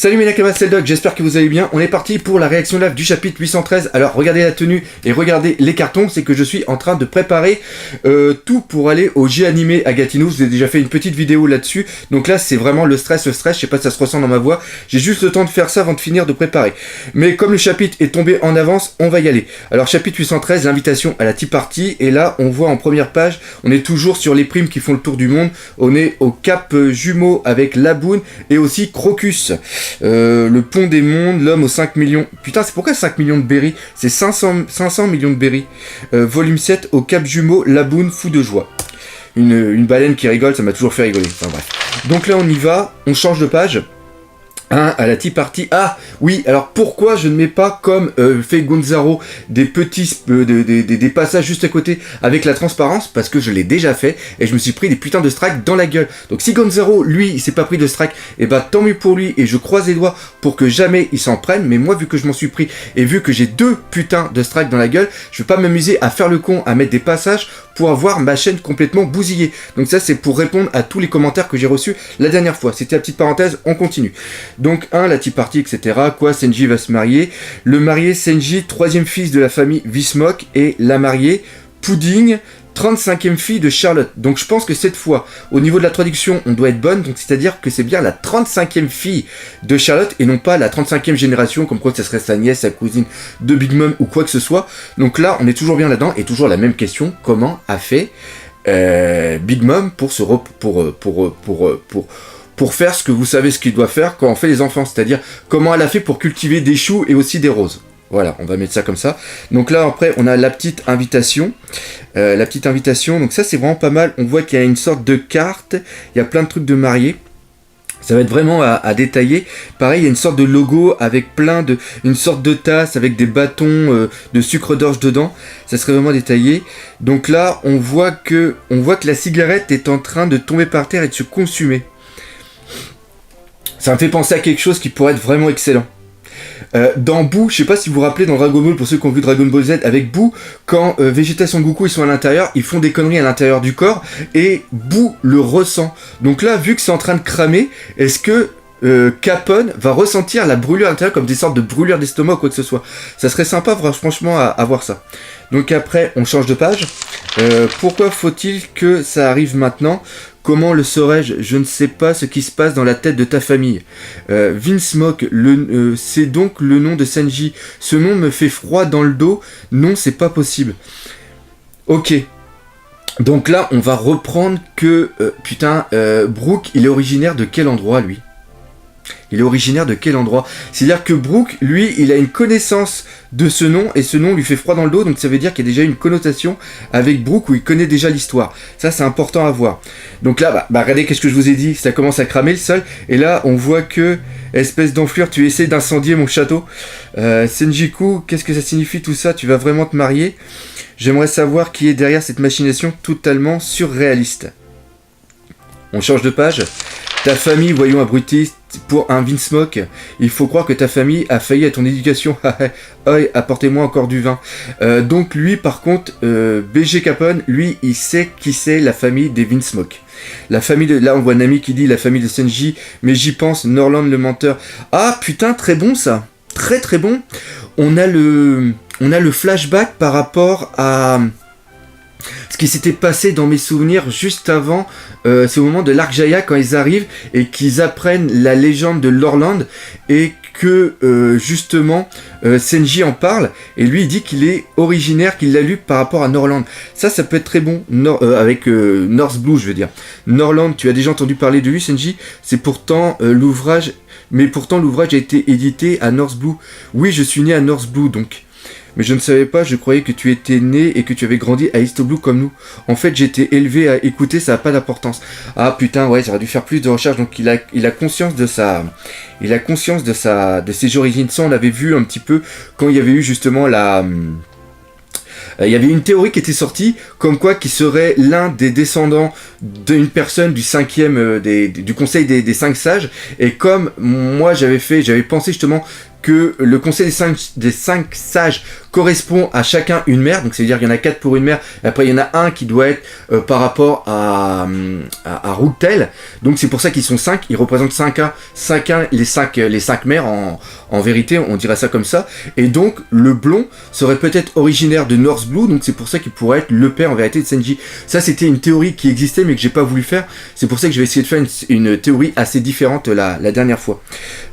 Salut mes Nakamas, c'est le Doc, j'espère que vous allez bien. On est parti pour la réaction live du chapitre 813. Alors regardez la tenue et regardez les cartons, c'est que je suis en train de préparer tout pour aller au J animé à Gatineau. Je vous ai déjà fait une petite vidéo là-dessus. Donc là c'est vraiment le stress, je sais pas si ça se ressent dans ma voix. J'ai juste le temps de faire ça avant de finir de préparer. Mais comme le chapitre est tombé en avance, on va y aller. Alors chapitre 813, l'invitation à la Tea Party. Et là on voit en première page, on est toujours sur les primes qui font le tour du monde. On est au Cap Jumeau avec Laboon et aussi Crocus. Le pont des mondes, l'homme aux 5 millions... Putain, c'est pourquoi 5 millions de berries? C'est 500 millions de berries. Volume 7, au Cap Jumeau, Laboon, fou de joie. Une baleine qui rigole, ça m'a toujours fait rigoler. Enfin bref. Donc là, on y va, on change de page. À la Tea Party. Ah oui, alors pourquoi je ne mets pas comme fait Gonzaro des petits des passages juste à côté avec la transparence? Parce que je l'ai déjà fait et je me suis pris des putains de strikes dans la gueule. Donc si Gonzaro lui il s'est pas pris de strike, et bah tant mieux pour lui et je croise les doigts pour que jamais il s'en prenne. Mais moi vu que je m'en suis pris et vu que j'ai 2 putains de strikes dans la gueule, je vais pas m'amuser à faire le con, à mettre des passages pour avoir ma chaîne complètement bousillée. Donc ça c'est pour répondre à tous les commentaires que j'ai reçus la dernière fois. C'était la petite parenthèse, on continue. Donc la Tea Party, etc. Quoi, Senji va se marier. Le marié Senji, 3e fils de la famille Vismok, et la mariée Pudding, 35e fille de Charlotte. Donc je pense que cette fois, au niveau de la traduction, on doit être bonne. Donc c'est-à-dire que c'est bien la 35e fille de Charlotte et non pas la 35e génération, comme quoi ça serait sa nièce, sa cousine de Big Mom ou quoi que ce soit. Donc là, on est toujours bien là-dedans et toujours la même question. Comment a fait Big Mom pour faire ce que vous savez ce qu'il doit faire quand on fait les enfants, c'est-à-dire comment elle a fait pour cultiver des choux et aussi des roses. Voilà, on va mettre ça comme ça. Donc là, après, on a la petite invitation. Donc ça, c'est vraiment pas mal. On voit qu'il y a une sorte de carte. Il y a plein de trucs de mariés. Ça va être vraiment à détailler. Pareil, il y a une sorte de logo avec une sorte de tasse avec des bâtons de sucre d'orge dedans. Ça serait vraiment détaillé. Donc là, on voit que la cigarette est en train de tomber par terre et de se consumer. Ça me fait penser à quelque chose qui pourrait être vraiment excellent. Dans Boo, je sais pas si vous vous rappelez dans Dragon Ball, pour ceux qui ont vu Dragon Ball Z, avec Boo, quand Vegeta et Son Goku ils sont à l'intérieur, ils font des conneries à l'intérieur du corps, et Boo le ressent. Donc là, vu que c'est en train de cramer, est-ce que Capone va ressentir la brûlure à l'intérieur comme des sortes de brûlures d'estomac ou quoi que ce soit? Ça serait sympa franchement à voir ça. Donc après, on change de page. Pourquoi faut-il que ça arrive maintenant? Comment le saurais-je? Je ne sais pas ce qui se passe dans la tête de ta famille. Vinsmoke, c'est donc le nom de Senji. Ce nom me fait froid dans le dos. Non, c'est pas possible. Ok. Donc là, on va reprendre que... Brook, il est originaire de quel endroit, lui? Il est originaire de quel endroit? C'est-à-dire que Brook, lui, il a une connaissance de ce nom, et ce nom lui fait froid dans le dos, donc ça veut dire qu'il y a déjà une connotation avec Brook où il connaît déjà l'histoire. Ça, c'est important à voir. Donc là, regardez, qu'est-ce que je vous ai dit? Ça commence à cramer le sol, et là, on voit que, espèce d'enflure, tu essaies d'incendier mon château. Senjiku, qu'est-ce que ça signifie tout ça? Tu vas vraiment te marier? J'aimerais savoir qui est derrière cette machination totalement surréaliste. On change de page. Ta famille, voyons abruti, pour un Vinsmoke, il faut croire que ta famille a failli à ton éducation. Oi, apportez-moi encore du vin. Donc lui, par contre, BG Capone, lui, il sait qui c'est la famille des Vinsmoke. La famille de... Là, on voit Nami qui dit la famille de Senji, mais j'y pense, Norland le menteur. Ah, putain, très bon ça. Très très bon. On a le flashback par rapport à... ce qui s'était passé dans mes souvenirs juste avant, c'est au moment de l'Arc Jaya quand ils arrivent et qu'ils apprennent la légende de Lorland et que justement Senji en parle et lui il dit qu'il est originaire, qu'il l'a lu par rapport à Norland. Ça peut être très bon avec North Blue, je veux dire. Norland, tu as déjà entendu parler de lui, Senji? C'est pourtant l'ouvrage, mais pourtant l'ouvrage a été édité à North Blue. Oui, je suis né à North Blue donc. Mais je ne savais pas, je croyais que tu étais né et que tu avais grandi à East Blue comme nous. En fait, j'ai été élevé à écouter, ça n'a pas d'importance. Ah putain, ouais, j'aurais dû faire plus de recherches. Donc il a conscience de ses origines. Ça, on l'avait vu un petit peu quand il y avait eu justement il y avait une théorie qui était sortie, comme quoi qui serait l'un des descendants d'une personne du cinquième, du conseil des 5 sages, et comme moi j'avais pensé justement que le conseil des 5 sages correspond à chacun une mère, donc c'est-à-dire qu'il y en a 4 pour une mère, et après il y en a un qui doit être par rapport à Routel, donc c'est pour ça qu'ils sont 5, ils représentent 5 les 5 mères en vérité, on dirait ça comme ça, et donc le blond serait peut-être originaire de North Blue, donc c'est pour ça qu'il pourrait être le père en vérité de Senji. Ça c'était une théorie qui existait mais que j'ai pas voulu faire, c'est pour ça que je vais essayer de faire une théorie assez différente la dernière fois.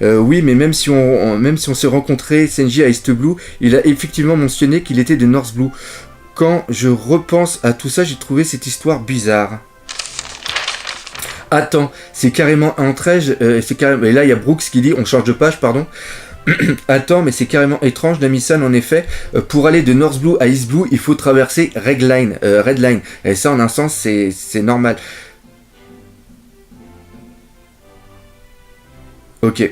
Oui, mais même si on s'est rencontré, Senji à East Blue, il a effectivement mentionné qu'il était de North Blue. Quand je repense à tout ça, j'ai trouvé cette histoire bizarre. Attends, c'est carrément un trait, et là il y a Brooks qui dit, on change de page, pardon. Attends, mais c'est carrément étrange, Nami-san, en effet, pour aller de North Blue à East Blue, il faut traverser Red Line. Et ça, en un sens, c'est normal. Ok.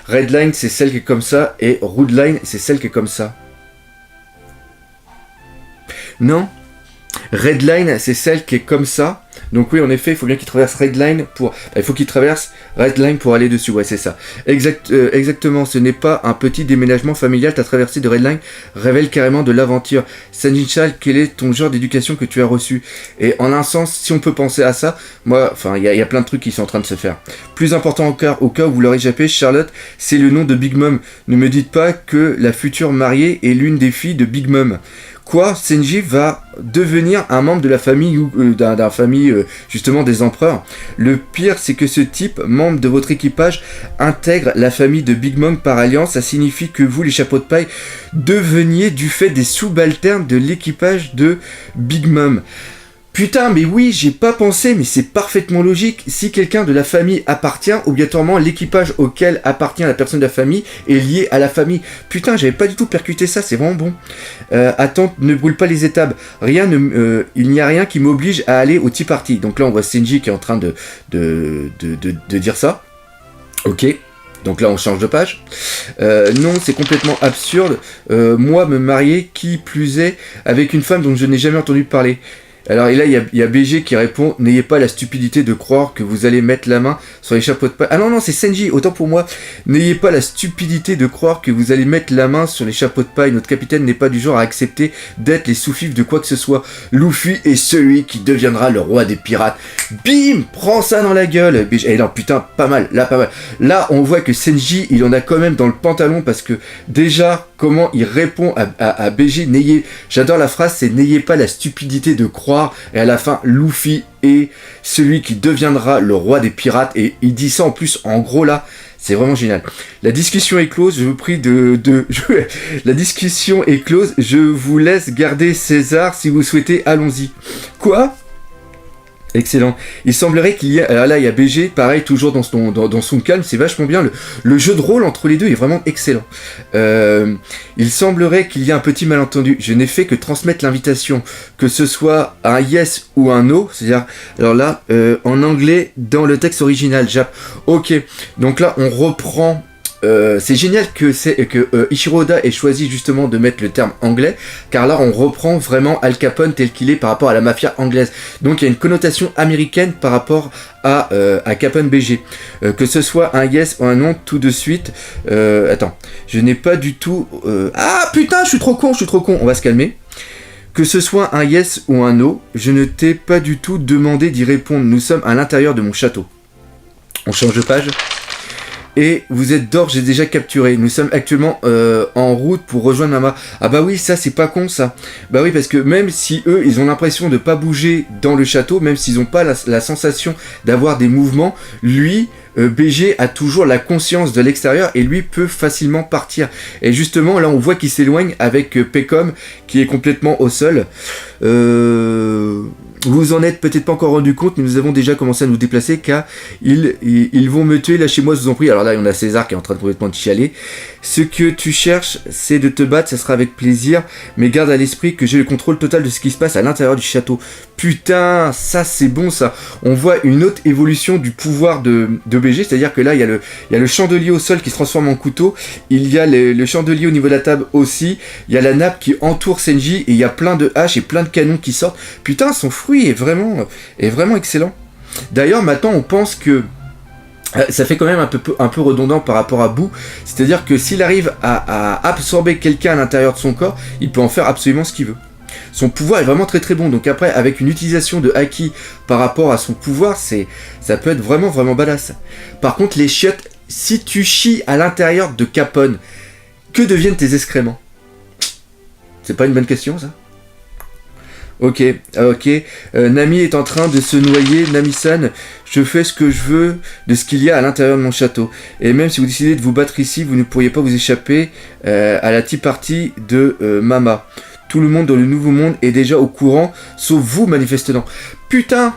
Red Line, c'est celle qui est comme ça, et Red Line, c'est celle qui est comme ça. Non, Red Line, c'est celle qui est comme ça. Donc oui, en effet, il faut bien qu'il traverse Red Line il faut qu'il traverse Red Line pour aller dessus. Ouais, c'est ça. Exactement, ce n'est pas un petit déménagement familial. Ta traversée de Red Line révèle carrément de l'aventure. Sanjin-chan, quel est ton genre d'éducation que tu as reçu? Et en un sens, si on peut penser à ça, il y a plein de trucs qui sont en train de se faire. Plus important au cas où vous leur échappez, Charlotte, c'est le nom de Big Mom. Ne me dites pas que la future mariée est l'une des filles de Big Mom. Quoi, Senji va devenir un membre de la famille d'un famille justement des empereurs. Le pire, c'est que ce type, membre de votre équipage, intègre la famille de Big Mom par alliance. Ça signifie que vous, les chapeaux de paille, deveniez du fait des subalternes de l'équipage de Big Mom. Putain, mais oui, j'ai pas pensé, mais c'est parfaitement logique. Si quelqu'un de la famille appartient, obligatoirement l'équipage auquel appartient la personne de la famille est lié à la famille. Putain, j'avais pas du tout percuté ça, c'est vraiment bon. Attends, ne brûle pas les étapes. Il n'y a rien qui m'oblige à aller au Tea Party. Donc là, on voit Senji qui est en train de dire ça. Ok. Donc là on change de page. Non, c'est complètement absurde. Moi me marier, qui plus est, avec une femme dont je n'ai jamais entendu parler. Alors et là il y a BG qui répond: n'ayez pas la stupidité de croire que vous allez mettre la main sur les chapeaux de paille. Ah non, c'est Senji, autant pour moi. N'ayez pas la stupidité de croire que vous allez mettre la main sur les chapeaux de paille. Notre capitaine n'est pas du genre à accepter d'être les sous-fifs de quoi que ce soit. Luffy est celui qui deviendra le roi des pirates. Bim, prends ça dans la gueule. Et non, putain, pas mal. Là on voit que Senji il en a quand même dans le pantalon, parce que déjà comment il répond à BG. J'adore la phrase, c'est: n'ayez pas la stupidité de croire. Et à la fin, Luffy est celui qui deviendra le roi des pirates. Et il dit ça en plus, en gros là, c'est vraiment génial. La discussion est close, je vous prie la discussion est close, je vous laisse garder César si vous souhaitez, allons-y. Quoi ? Excellent. Il semblerait qu'il y ait... Alors là, il y a BG, pareil, toujours dans son calme, c'est vachement bien. Le jeu de rôle entre les deux est vraiment excellent. Il semblerait qu'il y ait un petit malentendu. Je n'ai fait que transmettre l'invitation, que ce soit un yes ou un no. C'est-à-dire, alors là, en anglais, dans le texte original, Jap. Ok, donc là, on reprend... c'est génial que Ichiro Oda ait choisi justement de mettre le terme anglais, car là on reprend vraiment Al Capone tel qu'il est par rapport à la mafia anglaise. Donc il y a une connotation américaine par rapport à Capone BG. Que ce soit un yes ou un non, tout de suite. Attends, je n'ai pas du tout... Ah putain, je suis trop con, on va se calmer. Que ce soit un yes ou un no, je ne t'ai pas du tout demandé d'y répondre. Nous sommes à l'intérieur de mon château. On change de page. Et vous êtes d'ores et déjà capturé. Nous sommes actuellement en route pour rejoindre Mama. Ah bah oui, ça c'est pas con ça. Bah oui, parce que même si eux ils ont l'impression de pas bouger dans le château, même s'ils ont pas la sensation d'avoir des mouvements, lui, BG a toujours la conscience de l'extérieur et lui peut facilement partir. Et justement là on voit qu'il s'éloigne avec Pecom qui est complètement au sol. Vous en êtes peut-être pas encore rendu compte, mais nous avons déjà commencé à nous déplacer car ils vont me tuer, lâchez-moi, je vous en prie. Alors là, on a César qui est en train de complètement chialer. Ce que tu cherches, c'est de te battre, ça sera avec plaisir, mais garde à l'esprit que j'ai le contrôle total de ce qui se passe à l'intérieur du château. Putain, ça c'est bon ça. On voit une autre évolution du pouvoir de BG, c'est-à-dire que là, il y a le chandelier au sol qui se transforme en couteau, il y a le chandelier au niveau de la table aussi, il y a la nappe qui entoure Senji, et il y a plein de haches et plein de canons qui sortent. Putain, ils sont fous construit est vraiment excellent. D'ailleurs, maintenant, on pense que ça fait quand même un peu redondant par rapport à Boo, c'est-à-dire que s'il arrive à absorber quelqu'un à l'intérieur de son corps, il peut en faire absolument ce qu'il veut. Son pouvoir est vraiment très très bon, donc après avec une utilisation de Haki par rapport à son pouvoir, ça peut être vraiment badass. Par contre les chiottes, si tu chies à l'intérieur de Capone, que deviennent tes excréments? C'est pas une bonne question ça? Ok. Nami est en train de se noyer. Nami-san, je fais ce que je veux de ce qu'il y a à l'intérieur de mon château. Et même si vous décidez de vous battre ici, vous ne pourriez pas vous échapper à la tea party de Mama. Tout le monde dans le nouveau monde est déjà au courant, sauf vous, manifestement. Putain,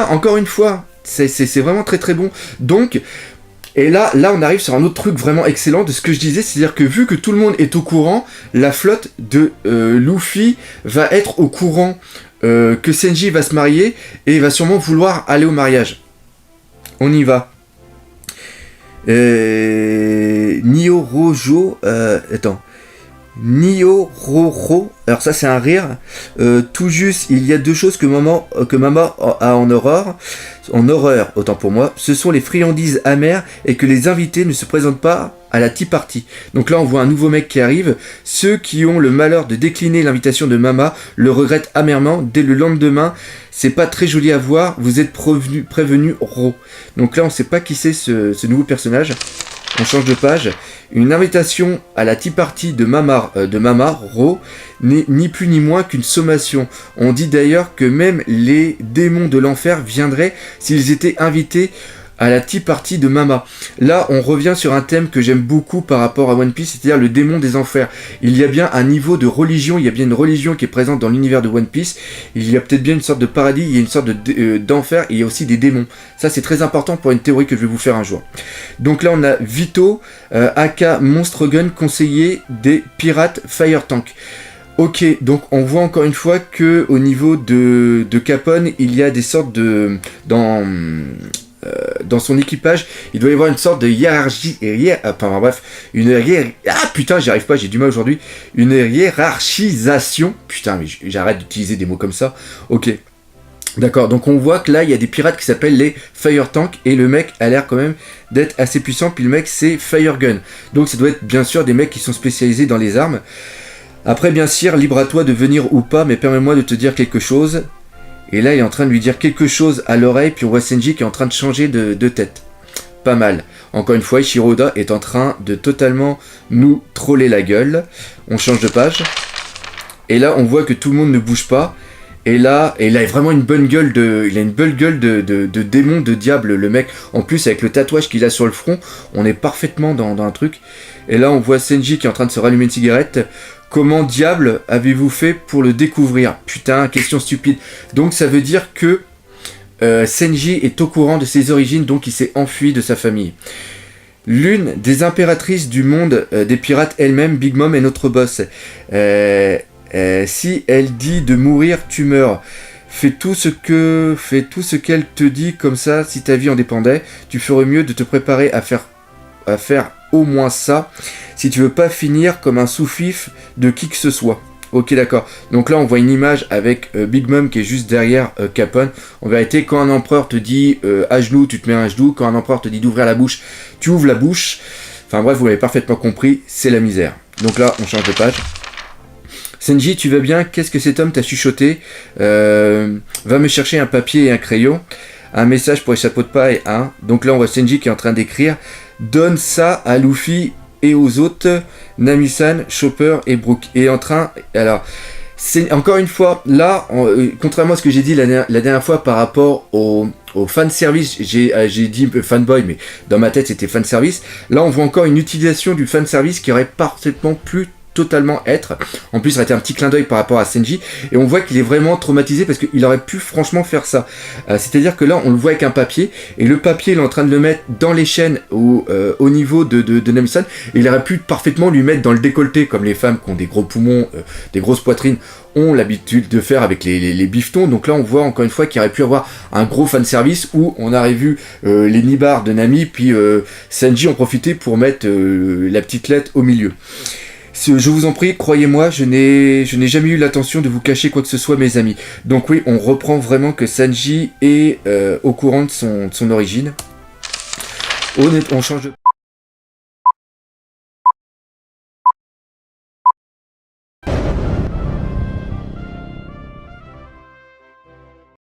encore une fois, c'est vraiment très très bon. Donc, et là on arrive sur un autre truc vraiment excellent de ce que je disais, c'est-à-dire que vu que tout le monde est au courant, la flotte de Luffy va être au courant que Senji va se marier et va sûrement vouloir aller au mariage. On y va. Nio Rojo, Nio Roro, alors ça c'est un rire. Tout juste, il y a deux choses que Mama a en horreur, autant pour moi. Ce sont les friandises amères et que les invités ne se présentent pas à la tea party. Donc là on voit un nouveau mec qui arrive. Ceux qui ont le malheur de décliner l'invitation de Mama le regrettent amèrement. Dès le lendemain, c'est pas très joli à voir. Vous êtes prévenu Ro. Donc là on sait pas qui c'est ce nouveau personnage. On change de page. Une invitation à la tea party de Mama Ro n'est ni plus ni moins qu'une sommation. On dit d'ailleurs que même les démons de l'enfer viendraient s'ils étaient invités à la tea party de Mama. Là, on revient sur un thème que j'aime beaucoup par rapport à One Piece, c'est-à-dire le démon des enfers. Il y a bien un niveau de religion, il y a bien une religion qui est présente dans l'univers de One Piece. Il y a peut-être bien une sorte de paradis, il y a une sorte d'enfer, et il y a aussi des démons. Ça, c'est très important pour une théorie que je vais vous faire un jour. Donc là, on a Vito, aka Monstre Gun, conseiller des pirates Fire Tank. Ok, donc on voit encore une fois que au niveau de Capone, il y a des sortes de... Dans son équipage, il doit y avoir une sorte de hiérarchie, j'arrive pas, j'ai du mal aujourd'hui, une hiérarchisation, putain, mais j'arrête d'utiliser des mots comme ça, ok, d'accord, donc on voit que là, il y a des pirates qui s'appellent les Fire Tank, et le mec a l'air quand même d'être assez puissant, puis le mec c'est Fire Gun, donc ça doit être bien sûr des mecs qui sont spécialisés dans les armes. Après, bien sûr, libre à toi de venir ou pas, mais permets-moi de te dire quelque chose. Et là, il est en train de lui dire quelque chose à l'oreille, puis on voit Senji qui est en train de changer de tête. Pas mal. Encore une fois, Ichiroda est en train de totalement nous troller la gueule. On change de page. Et là, on voit que tout le monde ne bouge pas. Et là, il a vraiment une bonne gueule de démon, de diable, le mec. En plus, avec le tatouage qu'il a sur le front, on est parfaitement dans un truc. Et là, on voit Senji qui est en train de se rallumer une cigarette. Comment diable avez-vous fait pour le découvrir? Putain, question stupide. Donc ça veut dire que Senji est au courant de ses origines, donc il s'est enfui de sa famille. L'une des impératrices du monde des pirates elle-même, Big Mom, est notre boss. Si elle dit de mourir, tu meurs. Fais tout ce qu'elle te dit, comme ça, si ta vie en dépendait, tu ferais mieux de te préparer à faire au moins ça, si tu veux pas finir comme un sous-fif de qui que ce soit. Ok, d'accord. Donc là, on voit une image avec Big Mom qui est juste derrière Capone. En vérité, quand un empereur te dit à genoux, tu te mets à genoux. Quand un empereur te dit d'ouvrir la bouche, tu ouvres la bouche. Enfin bref, vous l'avez parfaitement compris, c'est la misère. Donc là, on change de page. Senji, tu vas bien? Qu'est-ce que cet homme t'a chuchoté? Va me chercher un papier et un crayon. Un message pour les chapeaux de paille, hein. Donc là, on voit Senji qui est en train d'écrire. Donne ça à Luffy et aux autres, Nami-san, Chopper et Brook. Et en train... Alors, c'est encore une fois, là, contrairement à ce que j'ai dit la dernière fois par rapport au fanservice, j'ai dit fanboy, mais dans ma tête c'était fanservice. Là, on voit encore une utilisation du fanservice qui aurait parfaitement pu totalement être. En plus, ça aurait été un petit clin d'œil par rapport à Senji. Et on voit qu'il est vraiment traumatisé parce qu'il aurait pu franchement faire ça. C'est-à-dire que là, on le voit avec un papier. Et le papier, il est en train de le mettre dans les chaînes au niveau de Nami-san. Et il aurait pu parfaitement lui mettre dans le décolleté, comme les femmes qui ont des gros poumons, des grosses poitrines, ont l'habitude de faire avec les bifetons. Donc là, on voit encore une fois qu'il aurait pu avoir un gros fanservice où on aurait vu les nibards de Nami, puis Senji en profiter pour mettre la petite lettre au milieu. Je vous en prie, croyez-moi, je n'ai jamais eu l'intention de vous cacher quoi que ce soit, mes amis. Donc oui, on reprend vraiment que Sanji est au courant de son origine. On change de...